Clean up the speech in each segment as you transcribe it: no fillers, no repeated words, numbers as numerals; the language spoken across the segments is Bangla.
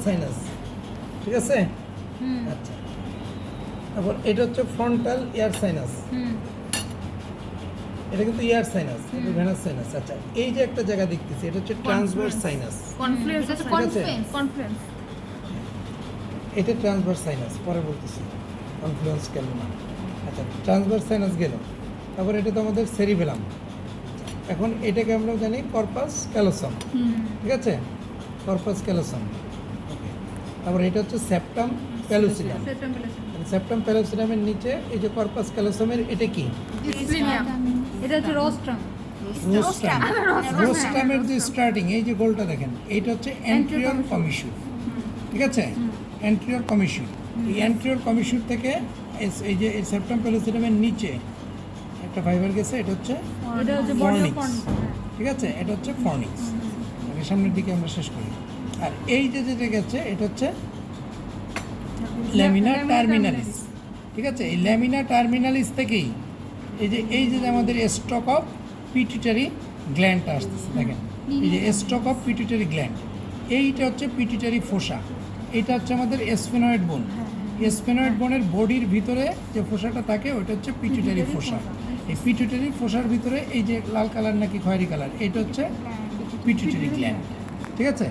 সাইনাস, ঠিক আছে? আচ্ছা, তারপর এটা হচ্ছে ফ্রন্টাল ইয়ার সাইনাস, এটা কিন্তু ইয়ার সাইনাস, এটা ভেনাস সাইনাস। আচ্ছা, এই যে একটা জায়গা দেখতেছি এটা হচ্ছে ট্রান্সভার্স সাইনাস, কনফ্লুয়েন্স এটা ট্রান্সভার্স সাইনাস, পরে বলতেছি কনফ্লুয়েন্স কেন না। আচ্ছা, ট্রান্সভার্স সাইনাস গেল, তারপর এটা তো আমাদের সেরিবেলাম। এখন এটাকে আমরা জানি কর্পাস ক্যালোসাম, ঠিক আছে? কর্পাস ক্যালোসাম, ওকে। তারপর এটা হচ্ছে সেপ্টাম প্যালুসিডাম। সেপ্টাম প্যালুসিডামের নিচে এই যে কর্পাস ক্যালোসামের এটা কি? এটা হচ্ছে রোস্ট্রাম। রোস্ট্রামের যে স্টার্টিং এই যে গোলটা দেখেন, এইটা হচ্ছে অ্যান্টেরিয়র কমিস্যুর, ঠিক আছে? অ্যান্টেরিয়র কমিস্যুর, এই অ্যান্টেরিয়র কমিস্যুর থেকে এই যে সেপ্টাম প্যালুসিডামের নিচে একটা ফাইবার গেছে, এটা হচ্ছে ফর্নিক্স, ঠিক আছে? এটা হচ্ছে ফর্নিক্স। আগে সামনের দিকে আমরা শেষ করি। আর এই যে যেটা গেছে এটা হচ্ছে ল্যামিনা টার্মিনালিস, ঠিক আছে? এই ল্যামিনা টার্মিনালিস থেকেই এই যে আমাদের স্টক অফ পিটুইটারি গ্ল্যান্ডটা আসতেছে, দেখেন এই যে স্টক অফ পিটুইটারি গ্ল্যান্ড, এইটা হচ্ছে পিটুইটারি ফোসা, এটা হচ্ছে আমাদের স্ফেনয়েড বোন। স্ফেনয়েড বোনের বডির ভিতরে যে ফোসাটা থাকে ওটা হচ্ছে পিটুইটারি ফোসা। এই পিটুইটারি ফোসার ভিতরে এই যে লাল কালার নাকি খয়েরি কালার, এটা হচ্ছে পিটুইটারি গ্ল্যান্ড, ঠিক আছে?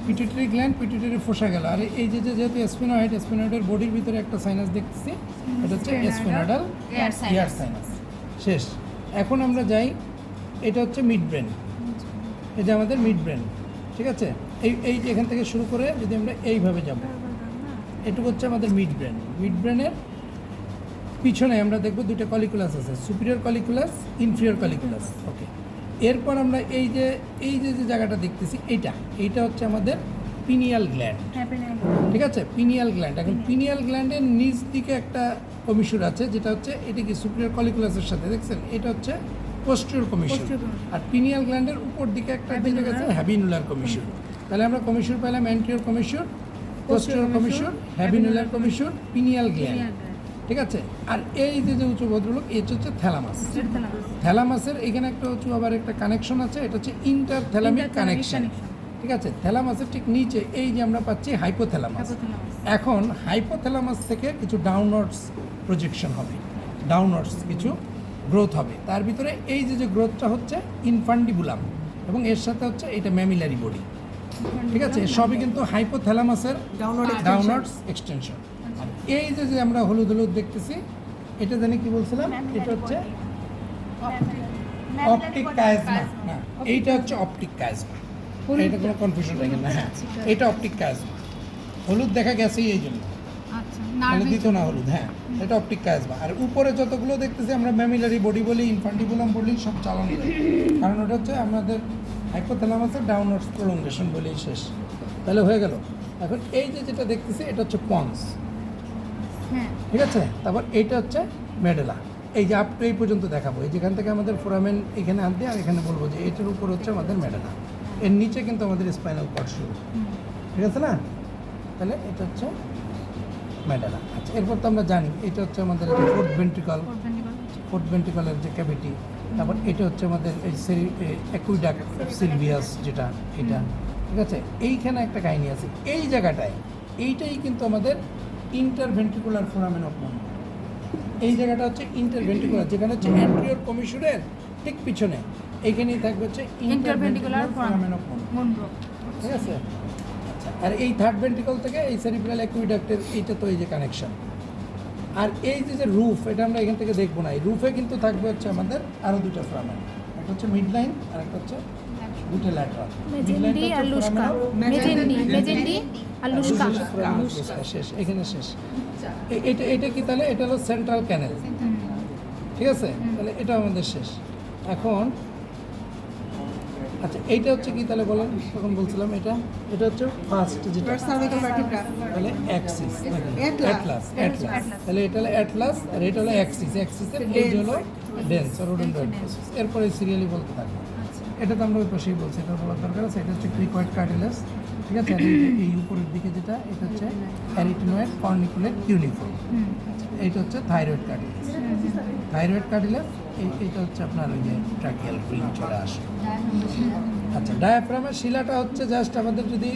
পিটুইটারি গ্ল্যান্ড, পিটুইটারি ফোসা গেল। আর এই যে যেহেতু স্ফেনয়েডের বডির ভিতরে একটা সাইনাস দেখতেছি, এটা হচ্ছে স্ফেনয়েডাল ইয়ার সাইনাস। শেষ। এখন আমরা যাই, এটা হচ্ছে মিড ব্রেন, এটা আমাদের মিড ব্রেন, ঠিক আছে? এই যে এখান থেকে শুরু করে যদি আমরা এইভাবে যাব, এটুকু হচ্ছে আমাদের মিড ব্রেন। মিড ব্রেনের পিছনে আমরা দেখব দুটো কলিকুলাস আছে, সুপিরিয়র কলিকুলাস, ইনফিরিয়র কলিকুলাস, ওকে। এরপর আমরা এই যে জায়গাটা দেখতেছি, এইটা হচ্ছে আমাদের পিনিয়াল গ্ল্যান্ড, ঠিক আছে? Pineal gland. এখন পিনিয়াল গ্ল্যান্ডের নিচ দিকে একটা কমিশন আছে, যেটা হচ্ছে এটা কি সুপিরিয়র কলিকুলাসের সাথে, দেখছেন? এটা হচ্ছে পোস্টেরিয়র কমিশন। আর পিনিয়াল গ্ল্যান্ডের উপর দিকে একটা যেটা গেছে হ্যাবিনুলার কমিশন। তাহলে আমরা কমিশন পেলাম anterior commissure, posterior commissure, habenular commissure, pineal gland, ঠিক আছে? আর এই যে উঁচু ভদ্রলোক, এটা হচ্ছে থ্যালামাস। থ্যালামাসের এখানে একটা উঁচু আবার একটা কানেকশন আছে, এটা হচ্ছে ইন্টারথ্যালামিক কানেকশন, ঠিক আছে? থ্যালামাসের ঠিক নিচে এই যে আমরা পাচ্ছি হাইপোথ্যালামাস। এখন হাইপোথ্যালামাস থেকে কিছু ডাউনওয়ার্ডস প্রজেকশন হবে, ডাউনওয়ার্ডস কিছু গ্রোথ হবে। তার ভিতরে এই যে গ্রোথটা হচ্ছে ইনফান্ডিবুলাম, এবং এর সাথে হচ্ছে এটা ম্যামিলারি বডি, ঠিক আছে? সবই কিন্তু হাইপোথ্যালামাসের ডাউনওয়ার্ডস এক্সটেনশন। আর এই যে আমরা হলুদ হলুদ দেখতেছি, এটা জানি কি বলছিলাম, এটা হচ্ছে অপটিক কায়াজমা। না, এইটা হচ্ছে অপটিক কায়াজমা, এটা কোনো কনফিউশন রাখেন না। হ্যাঁ, এটা অপটিক কায়াজমা। হলুদ দেখা গেছেই এই জন্য, মানে দিত না হলুদ। হ্যাঁ, এটা অপটিক কায়াজমা। আর উপরে যতগুলো দেখতেছি আমরা ম্যামিলারি বডি বলি, ইনফান্টিবুলাম বলি, সব চালানো যায়, কারণ ওটা হচ্ছে আমাদের হাইপোথ্যালামাসের ডাউনওয়ার্ডস প্রলঙ্গেশন বলেই শেষ। তাহলে হয়ে গেল। এখন এই যে যেটা দেখতেছি এটা হচ্ছে পন্স, ঠিক আছে? তারপর এইটা হচ্ছে মেডেলা। এই যে আপ টু এই পর্যন্ত দেখাবো, এই যেখান থেকে আমাদের ফোরামেন এখানে আনতে, আর এখানে বলবো যে এটার উপর হচ্ছে আমাদের মেডেলা, এর নিচে কিন্তু আমাদের স্পাইনাল কর্ড শুরু, ঠিক আছে না? তাহলে এটা হচ্ছে মেডেলা। আচ্ছা, এরপর তো আমরা জানি এটা হচ্ছে আমাদের ফোর্থ ভেন্ট্রিকলের যে ক্যাভিটি। তারপর এটা হচ্ছে আমাদের এই অ্যাকুইডাক্ট সিলভিয়াস, যেটা এটা, ঠিক আছে? এইখানে একটা কাহিনী আছে, এই জায়গাটায় এইটাই কিন্তু আমাদের ইন্টারভেন্ট্রিকুলার ফোরামেন অফ মনরো। এই জায়গাটা হচ্ছে ইন্টারভেন্ট্রিকুলার, যেখানে হচ্ছে অ্যান্টেরিয়র কমিশনের ঠিক পিছনে এইখানেই থাকবে হচ্ছে ইন্টারভেন্ট্রিকুলার ফোরামেন অফ মনরো, ঠিক আছে? আচ্ছা, আর এই থার্ড ভেন্ট্রিকল থেকে এই সেরিব্রাল অ্যাকুইডাক্টের এইটা তো এই যে কানেকশন। আর এই যে রুফ, এটা আমরা এখান থেকে দেখবো না, এই রুফে কিন্তু থাকবে হচ্ছে আমাদের আরও দুটো ফোরামেন, একটা হচ্ছে মিড লাইন আর একটা হচ্ছে দুটো ল্যাটারাল। শেষ, এখানে শেষ। এটা কি তাহলে? এটা হলো সেন্ট্রাল ক্যানেল, ঠিক আছে? তাহলে এটা আমাদের শেষ। এখন আচ্ছা, এইটা হচ্ছে কি তাহলে বলেন? তখন বলছিলাম এটা হচ্ছে ফার্স্ট যেটা, তাহলে অ্যাক্সিস, অ্যাটলাস। তাহলে এটা হলো অ্যাটলাস আর এটা হলো অ্যাক্সিসের এই হলো ডেন্স আর রোডেন্ড্রয়েড প্রসেস। এরপরে সিরিয়ালি বলতে থাকবে। এটা তো আমরা ওই পাশেই বলছি, এটা বলার দরকার আছে। এটা হচ্ছে ক্রিকয়েড কার্টিলেজ, ঠিক আছে? আর এই উপরের দিকে যেটা, এটা হচ্ছে অ্যারিটিনয়েড কর্নিকুলেট ইউনিফর্ম। এইটা হচ্ছে থাইরয়েড কার্টিলেজ। থাইরয়েড কার্টিলেজ এইটা হচ্ছে আপনার ওই যে ট্রাকিয়াল ফিল্ম চলে আসে। আচ্ছা, ডায়াফ্রামের শিলাটা হচ্ছে জাস্ট আমাদের যদি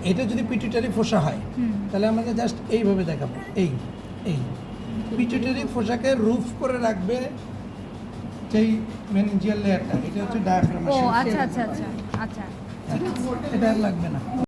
এটা যদি পিটুইটারি ফোসা হয় তাহলে আমাকে জাস্ট এইভাবে দেখাবো, এই এই পিটুইটারি ফোসাকে রুফ করে রাখবে যেই মেনিনজিয়াল লেয়ারটা, এটা হচ্ছে ডায়াফ্রাম। ও আচ্ছা আচ্ছা আচ্ছা আচ্ছা এটা আর লাগবে না।